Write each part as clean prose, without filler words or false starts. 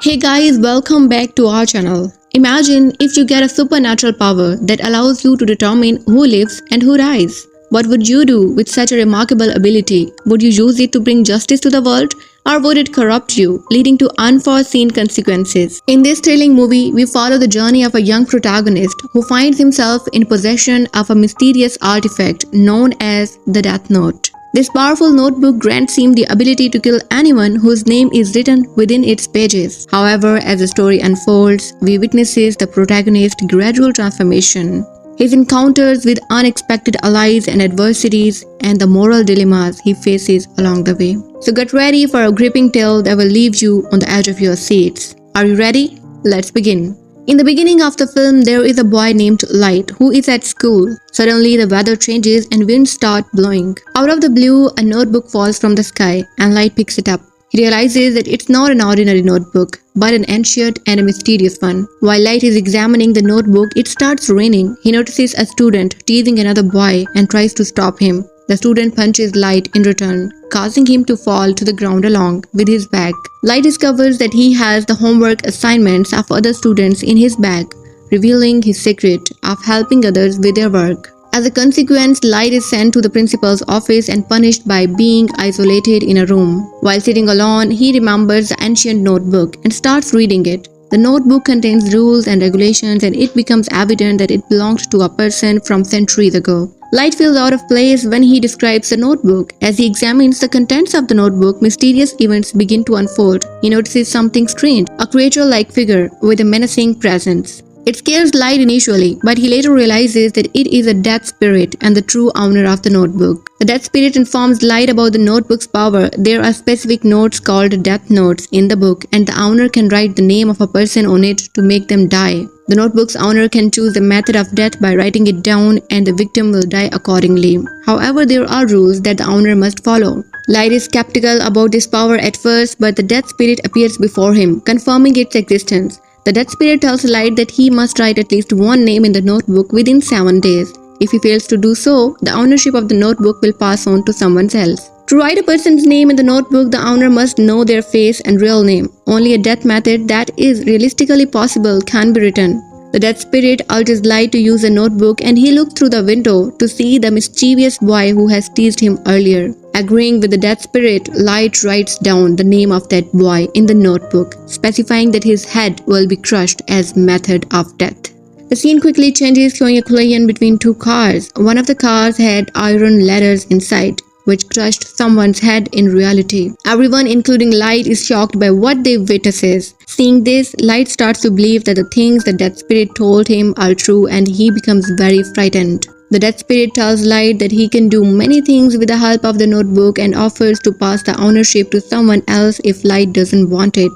Hey guys, welcome back to our channel. Imagine if you get a supernatural power that allows you to determine who lives and who dies. What would you do with such a remarkable ability? Would you use it to bring justice to the world? Or would it corrupt you, leading to unforeseen consequences? In this thrilling movie, we follow the journey of a young protagonist who finds himself in possession of a mysterious artifact known as the Death Note. This powerful notebook grants him the ability to kill anyone whose name is written within its pages. However, as the story unfolds, we witness the protagonist's gradual transformation, his encounters with unexpected allies and adversities, and the moral dilemmas he faces along the way. So get ready for a gripping tale that will leave you on the edge of your seats. Are you ready? Let's begin. In the beginning of the film, there is a boy named Light who is at school. Suddenly, the weather changes and winds start blowing. Out of the blue, a notebook falls from the sky and Light picks it up. He realizes that it's not an ordinary notebook, but an ancient and a mysterious one. While Light is examining the notebook, it starts raining. He notices a student teasing another boy and tries to stop him. The student punches Light in return, causing him to fall to the ground along with his bag. Light discovers that he has the homework assignments of other students in his bag, revealing his secret of helping others with their work. As a consequence, Light is sent to the principal's office and punished by being isolated in a room. While sitting alone, he remembers the ancient notebook and starts reading it. The notebook contains rules and regulations, and it becomes evident that it belonged to a person from centuries ago. Light feels out of place when he describes the notebook. As he examines the contents of the notebook, mysterious events begin to unfold. He notices something strange, a creature-like figure with a menacing presence. It scares Light initially, but he later realizes that it is a death spirit and the true owner of the notebook. The death spirit informs Light about the notebook's power. There are specific notes called death notes in the book, and the owner can write the name of a person on it to make them die. The notebook's owner can choose the method of death by writing it down, and the victim will die accordingly. However, there are rules that the owner must follow. Light is skeptical about this power at first, but the death spirit appears before him, confirming its existence. The death spirit tells Light that he must write at least one name in the notebook within 7 days. If he fails to do so, the ownership of the notebook will pass on to someone else. To write a person's name in the notebook, the owner must know their face and real name. Only a death method that is realistically possible can be written. The death spirit urges Light to use the notebook, and he looks through the window to see the mischievous boy who has teased him earlier. Agreeing with the death spirit, Light writes down the name of that boy in the notebook, specifying that his head will be crushed as method of death. The scene quickly changes, showing a collision between two cars. One of the cars had iron ladders inside, which crushed someone's head in reality. Everyone, including Light, is shocked by what they witnesses. Seeing this, Light starts to believe that the things the death spirit told him are true, and he becomes very frightened. The death spirit tells Light that he can do many things with the help of the notebook and offers to pass the ownership to someone else if Light doesn't want it.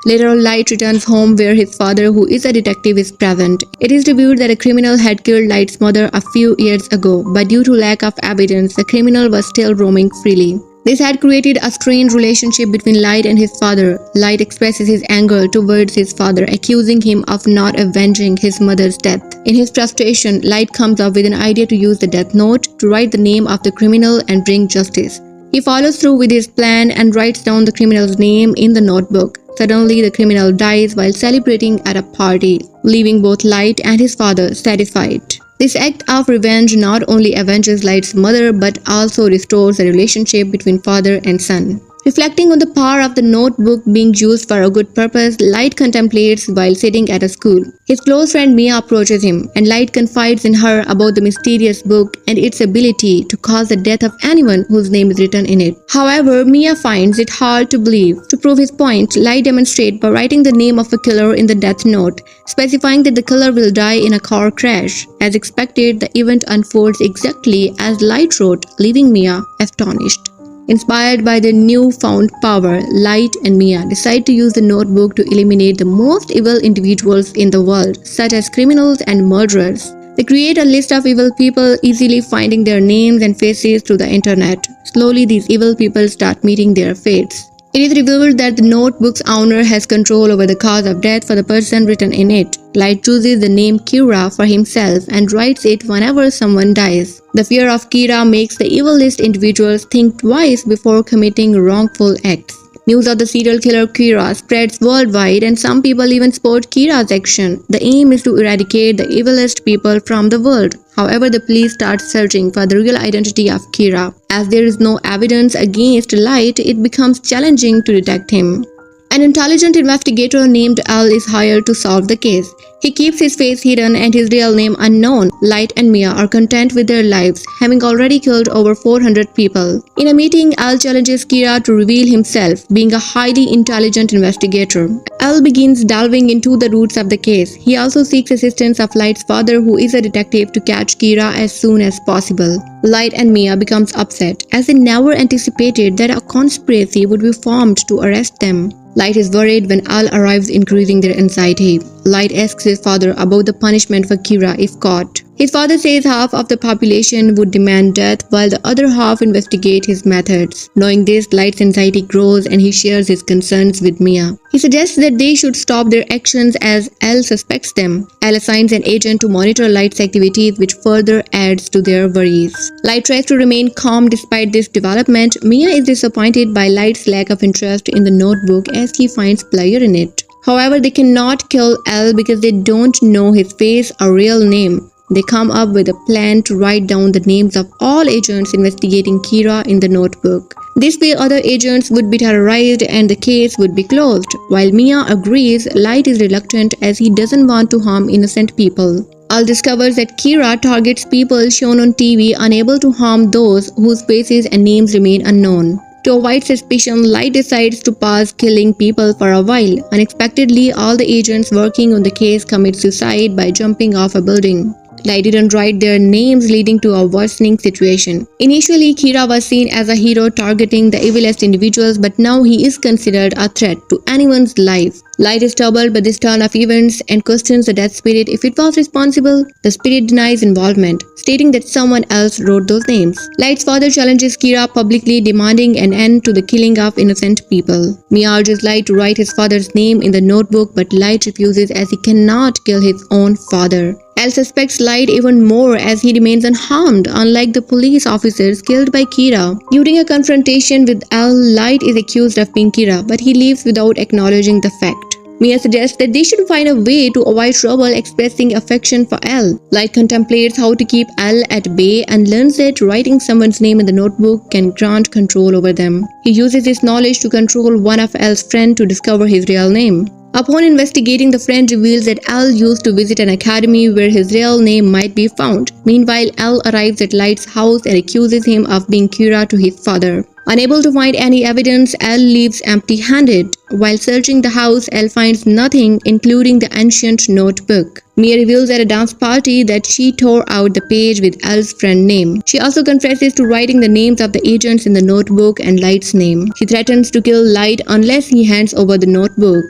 Later, Light returns home where his father, who is a detective, is present. It is revealed that a criminal had killed Light's mother a few years ago, but due to lack of evidence, the criminal was still roaming freely. This had created a strained relationship between Light and his father. Light expresses his anger towards his father, accusing him of not avenging his mother's death. In his frustration, Light comes up with an idea to use the death note to write the name of the criminal and bring justice. He follows through with his plan and writes down the criminal's name in the notebook. Suddenly, the criminal dies while celebrating at a party, leaving both Light and his father satisfied. This act of revenge not only avenges Light's mother but also restores the relationship between father and son. Reflecting on the power of the notebook being used for a good purpose, Light contemplates while sitting at a school. His close friend Mia approaches him, and Light confides in her about the mysterious book and its ability to cause the death of anyone whose name is written in it. However, Mia finds it hard to believe. To prove his point, Light demonstrates by writing the name of a killer in the death note, specifying that the killer will die in a car crash. As expected, the event unfolds exactly as Light wrote, leaving Mia astonished. Inspired by their newfound power, Light and Mia decide to use the notebook to eliminate the most evil individuals in the world, such as criminals and murderers. They create a list of evil people, easily finding their names and faces through the internet. Slowly, these evil people start meeting their fates. It is revealed that the notebook's owner has control over the cause of death for the person written in it. Light chooses the name Kira for himself and writes it whenever someone dies. The fear of Kira makes the evil list individuals think twice before committing wrongful acts. News of the serial killer Kira spreads worldwide, and some people even support Kira's action. The aim is to eradicate the evilest people from the world. However, the police start searching for the real identity of Kira. As there is no evidence against Light, it becomes challenging to detect him. An intelligent investigator named Al is hired to solve the case. He keeps his face hidden and his real name unknown. Light and Mia are content with their lives, having already killed over 400 people. In a meeting, Al challenges Kira to reveal himself, being a highly intelligent investigator. Al begins delving into the roots of the case. He also seeks assistance of Light's father, who is a detective, to catch Kira as soon as possible. Light and Mia becomes upset, as they never anticipated that a conspiracy would be formed to arrest them. Light is worried when Al arrives, increasing their anxiety. Light asks his father about the punishment for Kira if caught. His father says half of the population would demand death while the other half investigate his methods. Knowing this, Light's anxiety grows and he shares his concerns with Mia. He suggests that they should stop their actions as Al suspects them. Al assigns an agent to monitor Light's activities, which further adds to their worries. Light tries to remain calm despite this development. Mia is disappointed by Light's lack of interest in the notebook as he finds pleasure in it. However, they cannot kill Al because they don't know his face or real name. They come up with a plan to write down the names of all agents investigating Kira in the notebook. This way, other agents would be terrorized and the case would be closed. While Mia agrees, Light is reluctant as he doesn't want to harm innocent people. Al discovers that Kira targets people shown on TV, unable to harm those whose faces and names remain unknown. To avoid suspicion, Light decides to pause killing people for a while. Unexpectedly, all the agents working on the case commit suicide by jumping off a building. Light didn't write their names, leading to a worsening situation. Initially, Kira was seen as a hero targeting the evilest individuals, but now he is considered a threat to anyone's life. Light is troubled by this turn of events and questions the death spirit if it was responsible. The spirit denies involvement, stating that someone else wrote those names. Light's father challenges Kira publicly, demanding an end to the killing of innocent people. Mia urges Light to write his father's name in the notebook, but Light refuses as he cannot kill his own father. Al suspects Light even more as he remains unharmed, unlike the police officers killed by Kira. During a confrontation with Al, Light is accused of being Kira, but he leaves without acknowledging the fact. Mia suggests that they should find a way to avoid trouble, expressing affection for Al. Light contemplates how to keep Al at bay and learns that writing someone's name in the notebook can grant control over them. He uses this knowledge to control one of Al's friends to discover his real name. Upon investigating, the friend reveals that Al used to visit an academy where his real name might be found. Meanwhile, Al arrives at Light's house and accuses him of being Kira to his father. Unable to find any evidence, Al leaves empty-handed. While searching the house, Al finds nothing, including the ancient notebook. Mia reveals at a dance party that she tore out the page with Al's friend name. She also confesses to writing the names of the agents in the notebook and Light's name. She threatens to kill Light unless he hands over the notebook.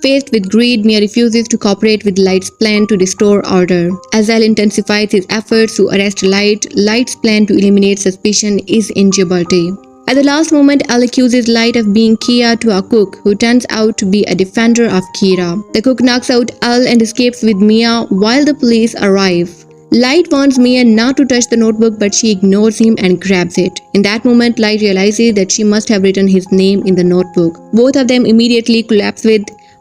Faced with greed, Mia refuses to cooperate with Light's plan to restore order. As Al intensifies his efforts to arrest Light, Light's plan to eliminate suspicion is in jeopardy. At the last moment, Al accuses Light of being Kira to a cook, who turns out to be a defender of Kira. The cook knocks out Al and escapes with Mia while the police arrive. Light wants Mia not to touch the notebook, but she ignores him and grabs it. In that moment, Light realizes that she must have written his name in the notebook. Both of them immediately collapse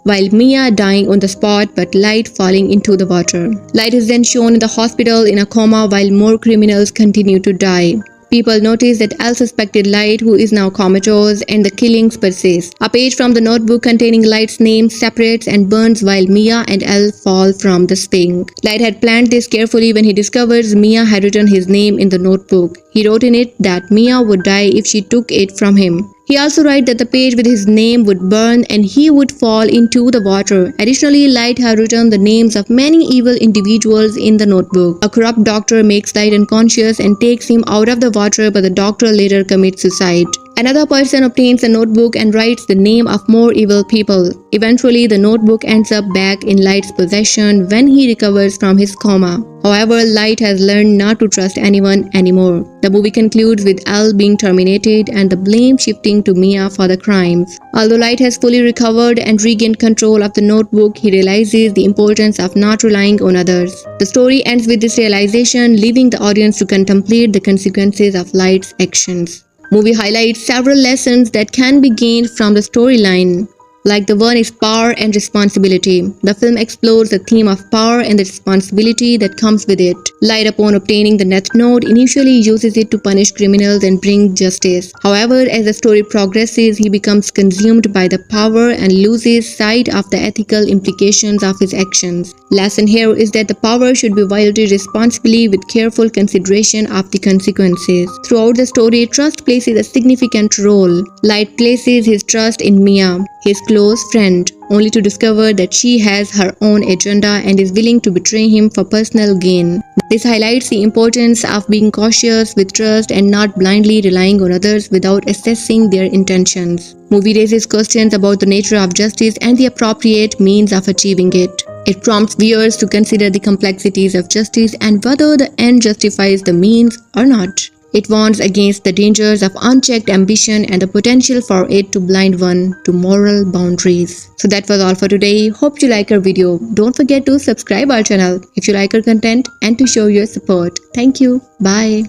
while Mia dying on the spot but Light falling into the water. Light is then shown in the hospital in a coma while more criminals continue to die. People notice that Al suspected Light, who is now comatose, and the killings persist. A page from the notebook containing Light's name separates and burns while Mia and Al fall from the swing. Light had planned this carefully when he discovers Mia had written his name in the notebook. He wrote in it that Mia would die if she took it from him. He also wrote that the page with his name would burn and he would fall into the water. Additionally, Light had written the names of many evil individuals in the notebook. A corrupt doctor makes Light unconscious and takes him out of the water, but the doctor later commits suicide. Another person obtains a notebook and writes the name of more evil people. Eventually, the notebook ends up back in Light's possession when he recovers from his coma. However, Light has learned not to trust anyone anymore. The movie concludes with Al being terminated and the blame shifting to Mia for the crimes. Although Light has fully recovered and regained control of the notebook, he realizes the importance of not relying on others. The story ends with this realization, leaving the audience to contemplate the consequences of Light's actions. Movie highlights several lessons that can be gained from the storyline. Like the one is power and responsibility. The film explores the theme of power and the responsibility that comes with it. Light, upon obtaining the Death Note, initially uses it to punish criminals and bring justice. However, as the story progresses, he becomes consumed by the power and loses sight of the ethical implications of his actions. Lesson here is that the power should be wielded responsibly with careful consideration of the consequences. Throughout the story, trust plays a significant role. Light places his trust in Mia, his close friend, only to discover that she has her own agenda and is willing to betray him for personal gain. This highlights the importance of being cautious with trust and not blindly relying on others without assessing their intentions. Movie raises questions about the nature of justice and the appropriate means of achieving it. It prompts viewers to consider the complexities of justice and whether the end justifies the means or not. It warns against the dangers of unchecked ambition and the potential for it to blind one to moral boundaries. So that was all for today. Hope you like our video. Don't forget to subscribe our channel if you like our content and to show your support. Thank you. Bye.